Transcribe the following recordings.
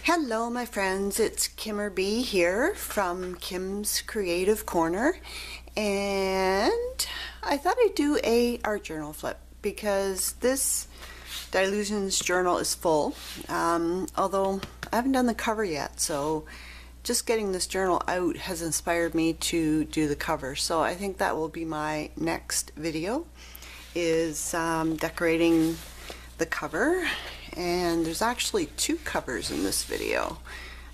Hello my friends, it's Kimmer B here from Kim's Creative Corner, and I thought I'd do a art journal flip because this Dylusions journal is full, although I haven't done the cover yet, so just getting this journal out has inspired me to do the cover. So I think that will be my next video, is decorating the cover. And there's actually two covers in this video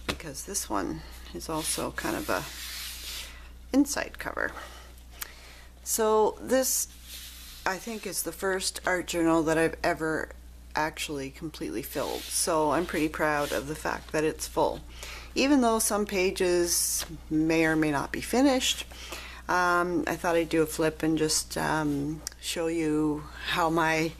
because this one is also kind of a inside cover. So this, I think, is the first art journal that I've ever actually completely filled. So I'm pretty proud of the fact that it's full. Even though some pages may or may not be finished, I thought I'd do a flip and just show you how my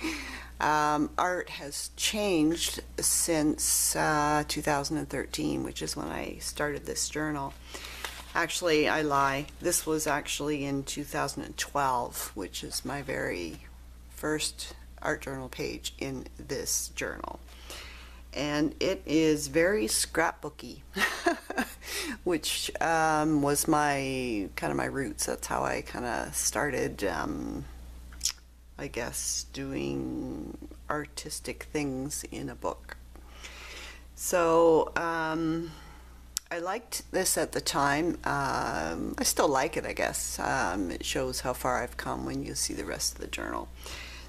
art has changed since 2013, which is when I started this journal. Actually, I lie. This was actually in 2012, which is my very first art journal page in this journal. And it is very scrapbooky, which was my kind of my roots. That's how I kind of started I guess, doing artistic things in a book. So I liked this at the time. I still like it, I guess. It shows how far I've come when you see the rest of the journal.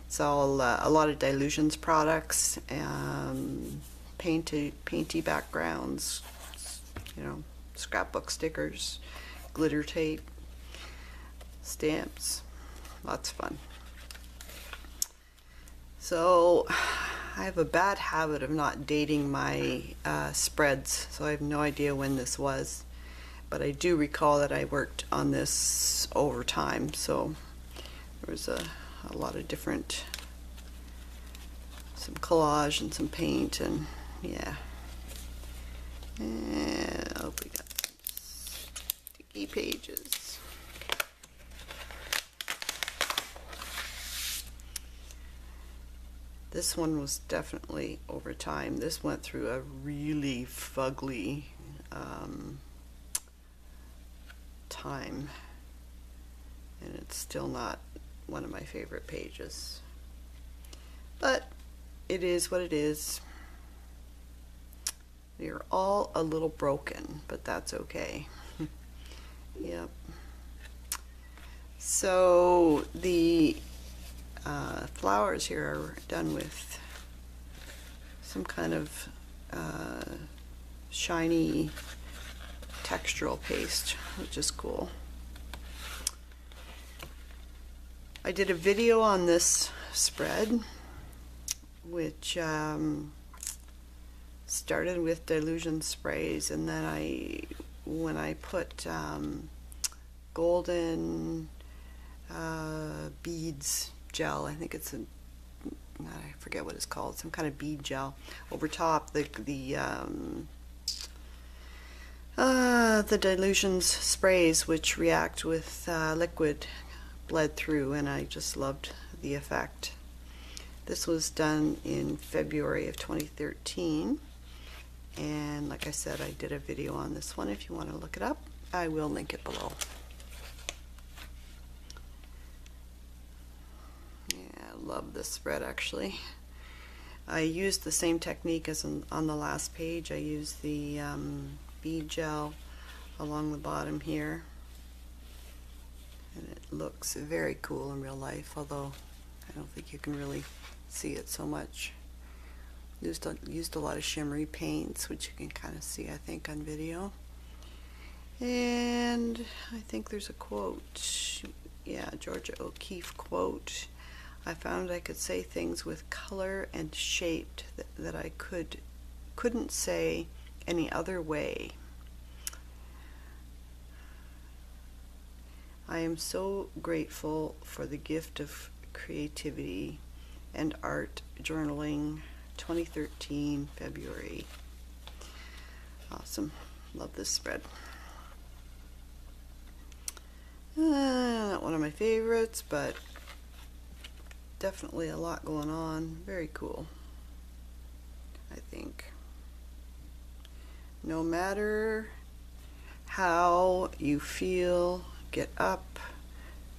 It's all a lot of Dylusions products, painty backgrounds, you know, scrapbook stickers, glitter tape, stamps, lots of fun. So I have a bad habit of not dating my spreads, so I have no idea when this was, but I do recall that I worked on this over time, so there was a lot of different, some collage and some paint, and yeah. And oh, we got some sticky pages. This one was definitely over time. This went through a really fugly time, and it's still not one of my favorite pages. But it is what it is. They are all a little broken, but that's okay. Yep. So the flowers here are done with some kind of shiny textural paste, which is cool. I did a video on this spread, which started with Dylusion sprays, and then when I put golden beads gel, I think it's I forget what it's called, some kind of bead gel over top, the Dylusions sprays, which react with liquid, bled through, and I just loved the effect. This was done in February of 2013, and like I said, I did a video on this one. If you want to look it up, I will link it below. Love this spread, actually. I used the same technique as on the last page. I used the bead gel along the bottom here, and it looks very cool in real life, although I don't think you can really see it so much. Used a lot of shimmery paints, which you can kind of see, I think, on video. And I think there's a quote, yeah, Georgia O'Keeffe quote. I found I could say things with color and shape that I couldn't say any other way. I am so grateful for the gift of creativity and art journaling, 2013, February. Awesome. Love this spread. Not one of my favorites, but definitely a lot going on. Very cool, I think. No matter how you feel, get up,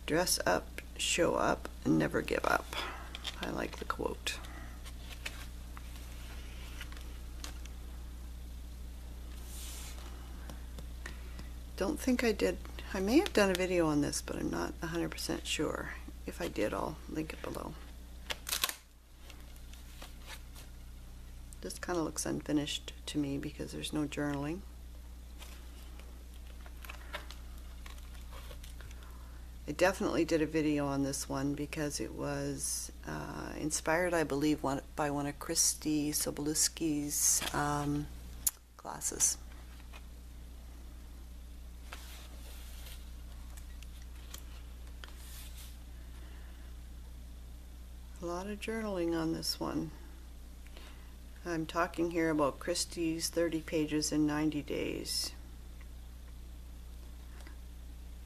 dress up, show up, and never give up. I like the quote. Don't think I did. I may have done a video on this, but I'm not 100% sure. If I did, I'll link it below. This kind of looks unfinished to me because there's no journaling. I definitely did a video on this one because it was inspired, I believe, by one of Christy Sobolewski's glasses. A lot of journaling on this one. I'm talking here about Christy's 30 pages in 90 days.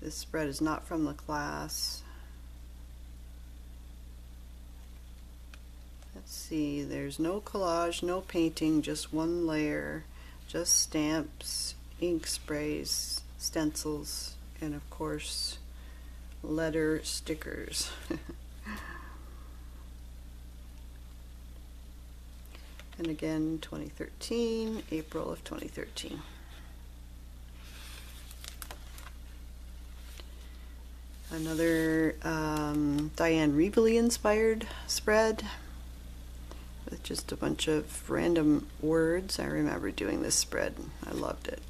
This spread is not from the class. Let's see, there's no collage, no painting, just one layer, just stamps, ink sprays, stencils, and of course letter stickers. And again, 2013, April of 2013. Another Diane Reevely inspired spread with just a bunch of random words. I remember doing this spread. I loved it.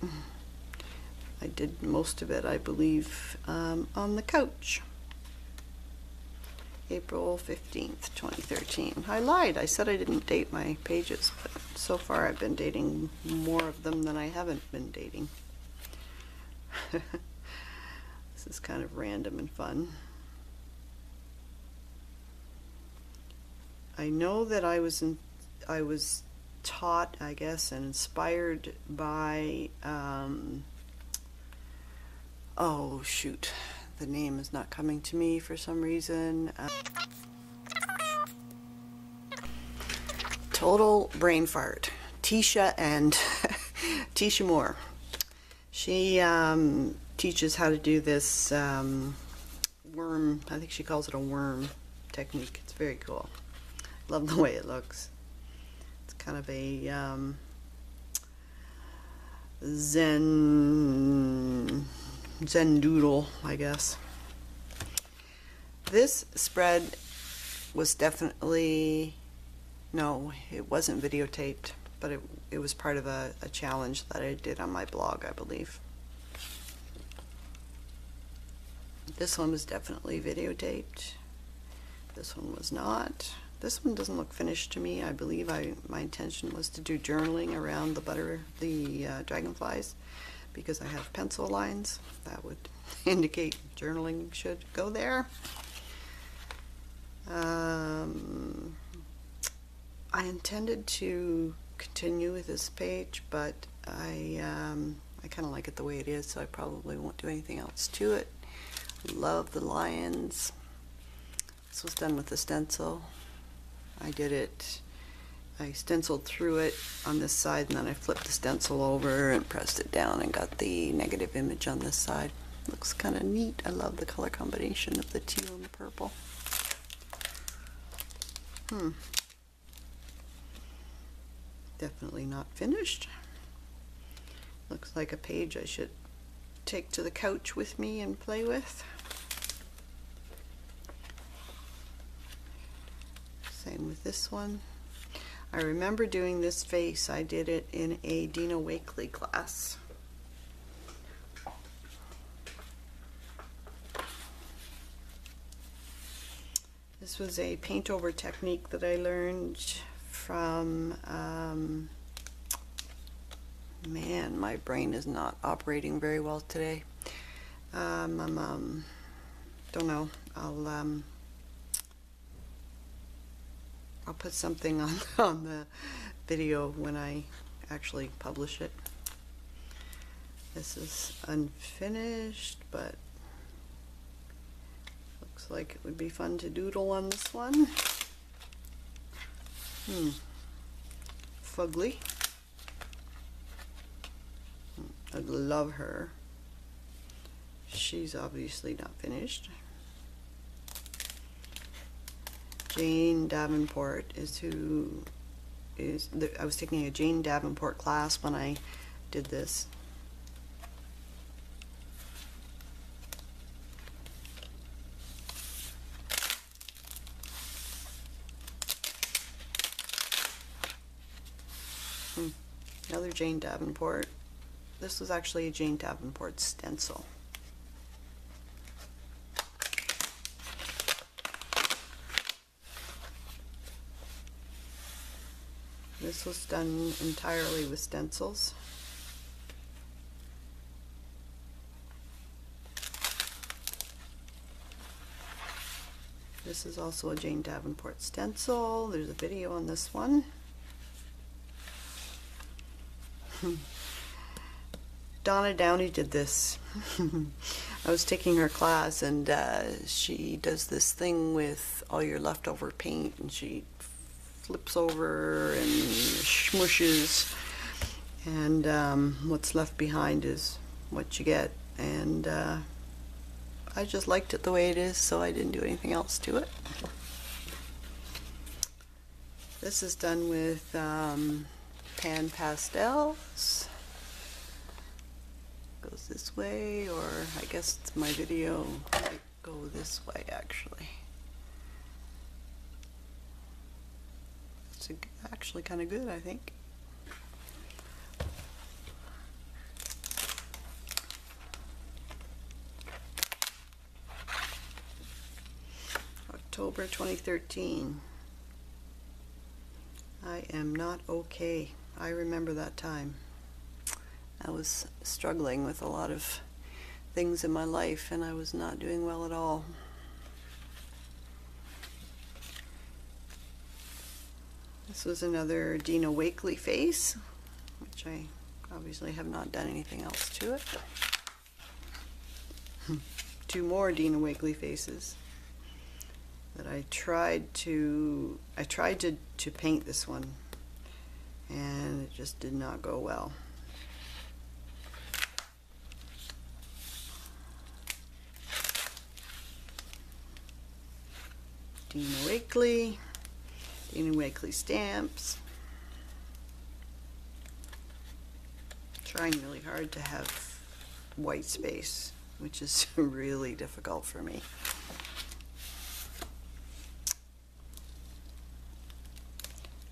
I did most of it, I believe, on the couch. April 15th, 2013. I lied. I said I didn't date my pages, but so far I've been dating more of them than I haven't been dating. This is kind of random and fun. I know that I was taught, I guess, and inspired by oh shoot, the name is not coming to me for some reason. Total brain fart. Tisha and Tisha Moore. She teaches how to do this worm, I think she calls it a worm technique. It's very cool. Love the way it looks. It's kind of a Zen doodle, I guess. This spread was definitely, no, it wasn't videotaped, but it was part of a challenge that I did on my blog, I believe. This one was definitely videotaped. This one was not. This one doesn't look finished to me. I believe my intention was to do journaling around the dragonflies because I have pencil lines. That would indicate journaling should go there. I intended to continue with this page, but I kind of like it the way it is, so I probably won't do anything else to it. Love the lions. This was done with a stencil. I did it, I stenciled through it on this side, and then I flipped the stencil over and pressed it down and got the negative image on this side. Looks kind of neat. I love the color combination of the teal and the purple. Definitely not finished. Looks like a page I should take to the couch with me and play with. Same with this one. I remember doing this face. I did it in a Dina Wakley class. This was a paint over technique that I learned from, man, my brain is not operating very well today. Don't know. I'll put something on the video when I actually publish it. This is unfinished, but looks like it would be fun to doodle on this one. Fugly. would love her. She's obviously not finished. Jane Davenport is who is, I was taking a Jane Davenport class when I did this. Another Jane Davenport. This was actually a Jane Davenport stencil. This was done entirely with stencils. This is also a Jane Davenport stencil. There's a video on this one. Donna Downey did this. I was taking her class, and she does this thing with all your leftover paint, and she flips over and smushes, and what's left behind is what you get. And I just liked it the way it is, so I didn't do anything else to it. This is done with pan pastels. Goes this way, or I guess my video might go this way actually. It's actually kind of good, I think. October 2013. I am not okay. I remember that time. I was struggling with a lot of things in my life, and I was not doing well at all. This was another Dina Wakley face, which I obviously have not done anything else to it. Two more Dina Wakley faces that I tried to paint this one, and it just did not go well. Dina Wakley, Dina Wakley stamps. Trying really hard to have white space, which is really difficult for me.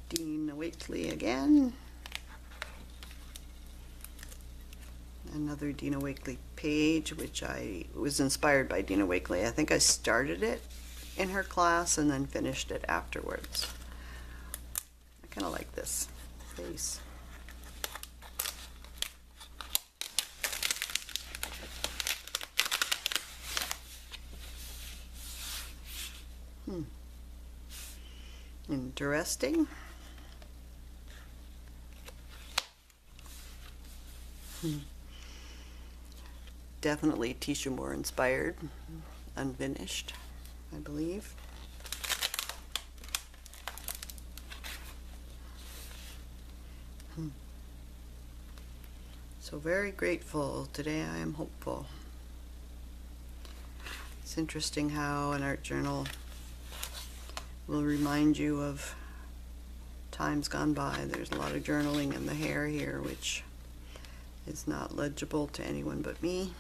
Dina Wakley again. Another Dina Wakley page, which I was inspired by Dina Wakley. I think I started it in her class and then finished it afterwards. I kind of like this face. Interesting. Definitely Tisha Moore inspired, unfinished, I believe. So very grateful. Today I am hopeful. It's interesting how an art journal will remind you of times gone by. There's a lot of journaling in the hair here, which is not legible to anyone but me.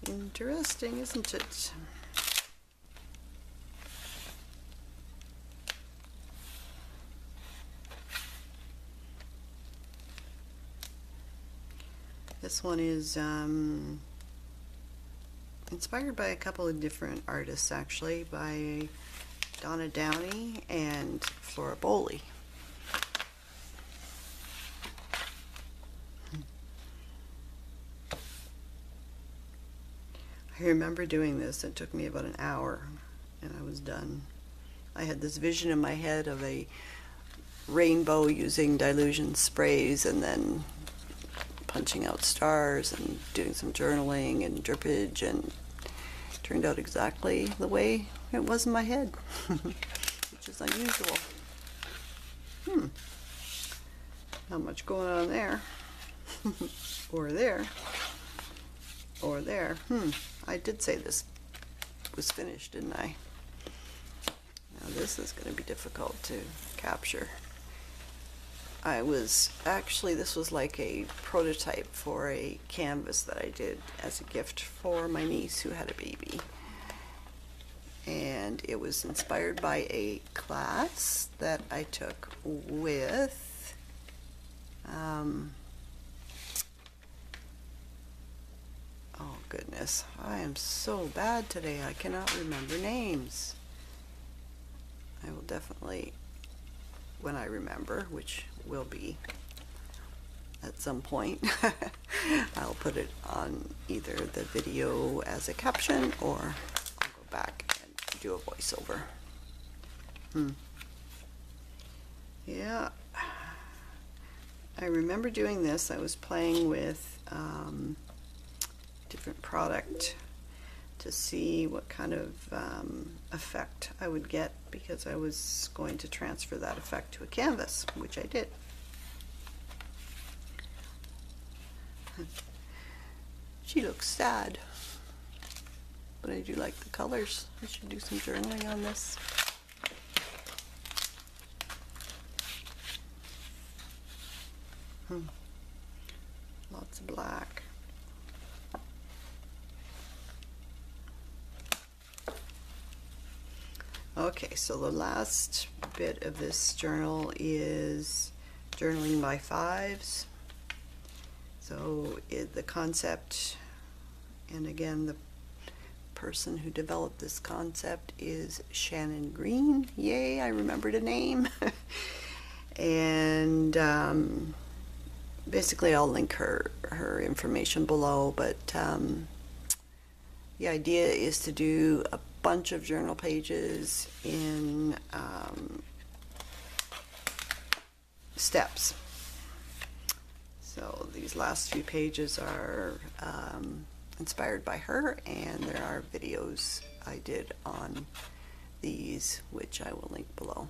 Interesting, isn't it? This one is inspired by a couple of different artists, actually, by Donna Downey and Flora Bowley. I remember doing this. It took me about an hour and I was done. I had this vision in my head of a rainbow using Dylusions sprays and then punching out stars and doing some journaling and drippage, and it turned out exactly the way it was in my head. which is unusual. Not much going on there. Or there. Or there. I did say this was finished, didn't I? Now this is going to be difficult to capture. This was like a prototype for a canvas that I did as a gift for my niece who had a baby. And it was inspired by a class that I took with oh goodness, I am so bad today. I cannot remember names. I will definitely, when I remember, which will be at some point, I'll put it on either the video as a caption or I'll go back and do a voiceover. Yeah, I remember doing this. I was playing with different product to see what kind of effect I would get, because I was going to transfer that effect to a canvas, which I did. She looks sad, but I do like the colors. I should do some journaling on this. Lots of black. Okay, so the last bit of this journal is journaling by fives. So the concept, and again, the person who developed this concept is Shannon Green. Yay, I remembered a name. And basically I'll link her information below, but the idea is to do a bunch of journal pages in steps. So these last few pages are inspired by her, and there are videos I did on these, which I will link below.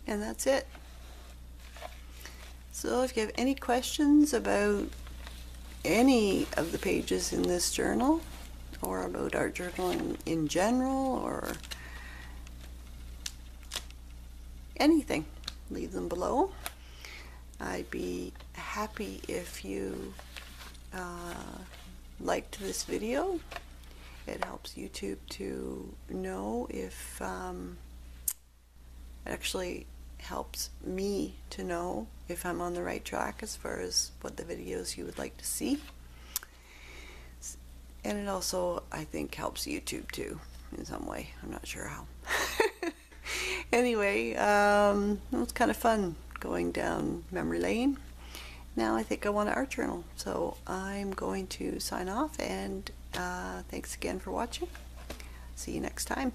And that's it. So if you have any questions about any of the pages in this journal, or about art journaling in general, or anything, leave them below. I'd be happy if you liked this video. It helps YouTube to know if it actually helps me to know if I'm on the right track as far as what the videos you would like to see. And it also, I think, helps YouTube too in some way. I'm not sure how. Anyway, it was kind of fun going down memory lane. Now I think I want an art journal, so I'm going to sign off, and thanks again for watching. See you next time.